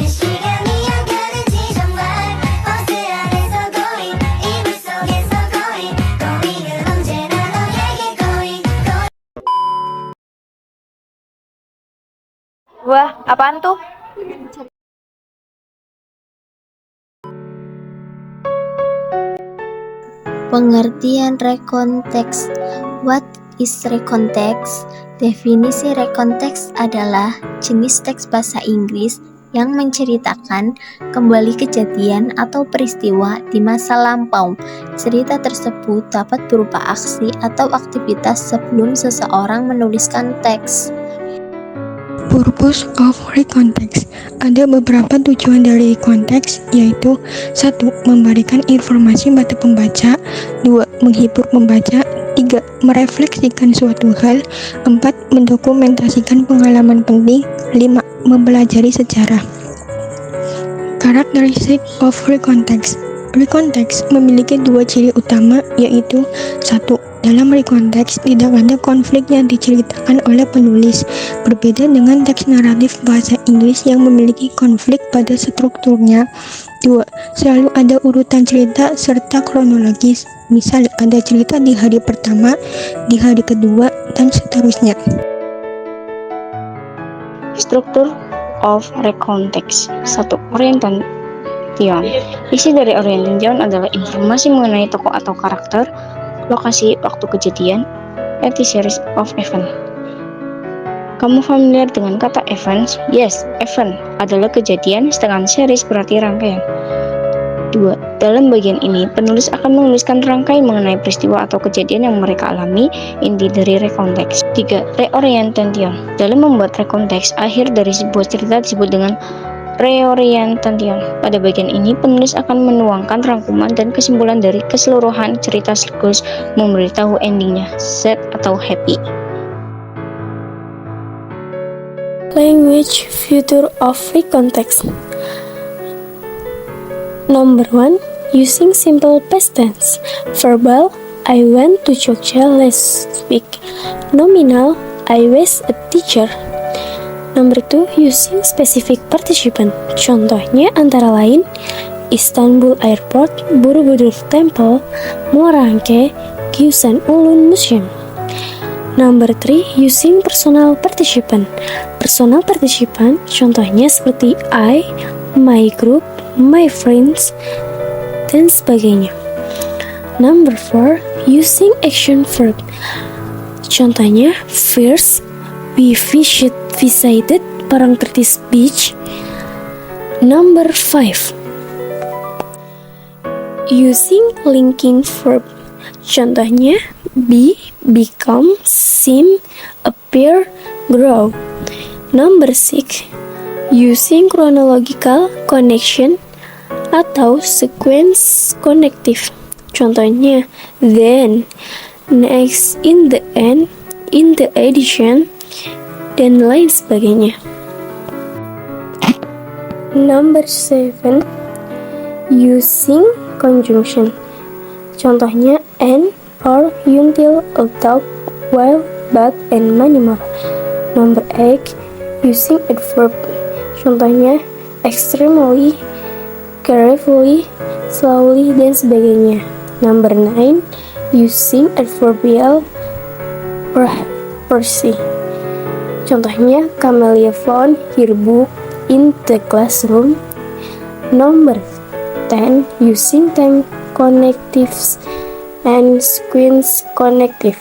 시간이 안 가는지 정말 버스 안에서 고잉 이불 속에서 고잉 고잉은 언제나 너에게 고잉 Wah, apaan tuh? Pengertian rekonteks. What is rekonteks? Definisi rekonteks adalah jenis teks bahasa Inggris yang menceritakan kembali kejadian atau peristiwa di masa lampau. Cerita tersebut dapat berupa aksi atau aktivitas sebelum seseorang menuliskan teks. Purpose of recontext. Ada beberapa tujuan dari recontext, yaitu 1. Memberikan informasi pada pembaca, 2. Menghibur pembaca, 3. Merefleksikan suatu hal, 4. Mendokumentasikan pengalaman penting, 5. Mempelajari sejarah. Karakteristik of recontext. Recontext memiliki dua ciri utama, yaitu 1. Dalam rekonteks, tidak ada konflik yang diceritakan oleh penulis, berbeda dengan teks naratif bahasa Inggris yang memiliki konflik pada strukturnya. 2. Selalu ada urutan cerita serta kronologis, misal ada cerita di hari pertama, di hari kedua, dan seterusnya. Struktur of recontext. 1. Orientation. Isi dari orientation adalah informasi mengenai tokoh atau karakter, lokasi, waktu kejadian, and the series of event. Kamu familiar dengan kata events? Yes, event adalah kejadian, sedangkan series berarti rangkaian. 2. Dalam bagian ini, penulis akan menuliskan rangkaian mengenai peristiwa atau kejadian yang mereka alami, inti dari rekonteks. 3. Reorientation. Dalam membuat rekonteks, akhir dari sebuah cerita disebut dengan reorientation. Pada bagian ini, penulis akan menuangkan rangkuman dan kesimpulan dari keseluruhan cerita sekaligus memberitahu endingnya, sad atau happy. Language feature of recontext. Number 1. Using simple past tense. Verbal, I went to Jogja last week. Nominal, I was a teacher. Number 2. Using specific participant. Contohnya antara lain Istanbul Airport, Borobudur Temple, Muara Angke, Gyusan Ulun Museum. Number 3. Using personal participant. Personal participant contohnya seperti I, my group, my friends, dan sebagainya. Number 4. Using action verb. Contohnya first, we visited Parangtritis Beach. Number 5. Using linking verb. Contohnya be, become, seem, appear, grow. Number 6. Using chronological connection atau sequence connective. Contohnya then, next, in the end, in the addition, dan lain sebagainya. Number 7. Using conjunction. Contohnya and, or, until, although, while, but, and many more. Number 8. Using adverb. Contohnya extremely, carefully, slowly, dan sebagainya. Number 9. Using adverbial property. Contohnya Camelia found her book in the classroom. Number 10. Using time connectives and sequence connective.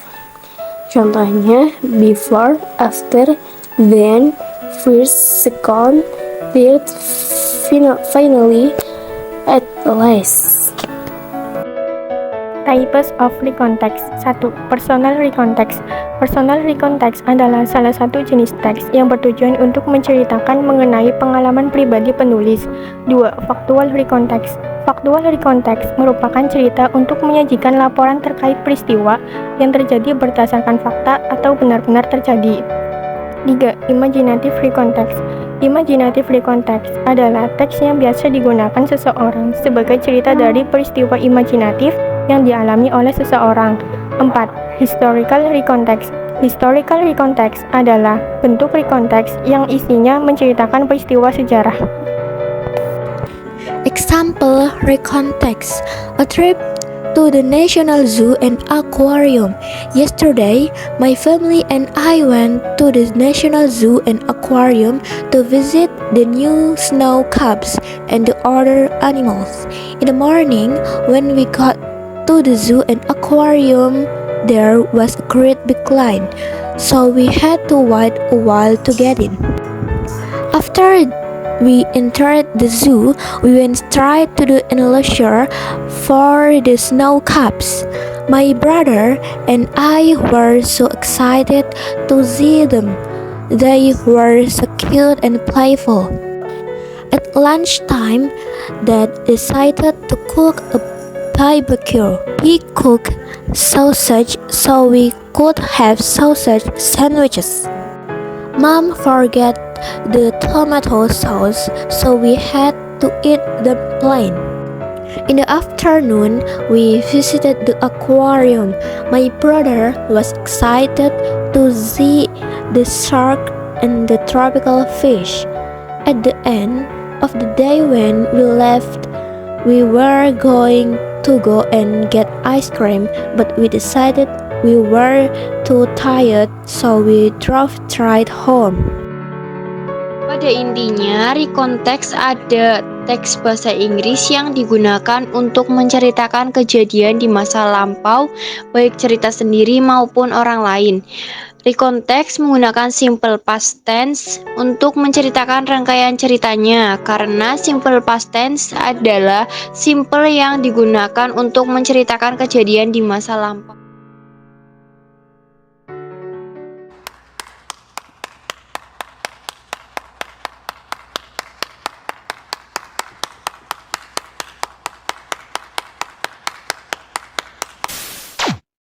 Contohnya before, after, then, first, second, third, finally, at last. Types of recontext. 1. Personal recontext. Personal recontext adalah salah satu jenis teks yang bertujuan untuk menceritakan mengenai pengalaman pribadi penulis. 2. Factual recontext. Factual recontext merupakan cerita untuk menyajikan laporan terkait peristiwa yang terjadi berdasarkan fakta atau benar-benar terjadi. 3. Imaginative recontext. Imaginative recontext adalah teks yang biasa digunakan seseorang sebagai cerita dari peristiwa imajinatif yang dialami oleh seseorang. 4. Historical recontext. Historical recontext adalah bentuk recontext yang isinya menceritakan peristiwa sejarah. Example, recontext. A trip to the National Zoo and Aquarium. Yesterday, my family and I went to the National Zoo and Aquarium to visit the new snow cubs and the other animals. In the morning, when we got to the zoo and aquarium, there was a great big line, so we had to wait a while to get in. After we entered the zoo, we went straight to the enclosure for the snow cubs. My brother and I were so excited to see them. They were so cute and playful. At lunchtime, Dad decided to cook a barbecue. He cooked sausage so we could have sausage sandwiches. Mom forgot the tomato sauce, so we had to eat them plain. In the afternoon, we visited the aquarium. My brother was excited to see the shark and the tropical fish. At the end of the day when we left, we were going to go and get ice cream, but we decided we were too tired, so we drove straight home. Pada intinya, recontext ada teks bahasa Inggris yang digunakan untuk menceritakan kejadian di masa lampau, baik cerita sendiri maupun orang lain. Recontext menggunakan simple past tense untuk menceritakan rangkaian ceritanya, karena simple past tense adalah simple yang digunakan untuk menceritakan kejadian di masa lampau.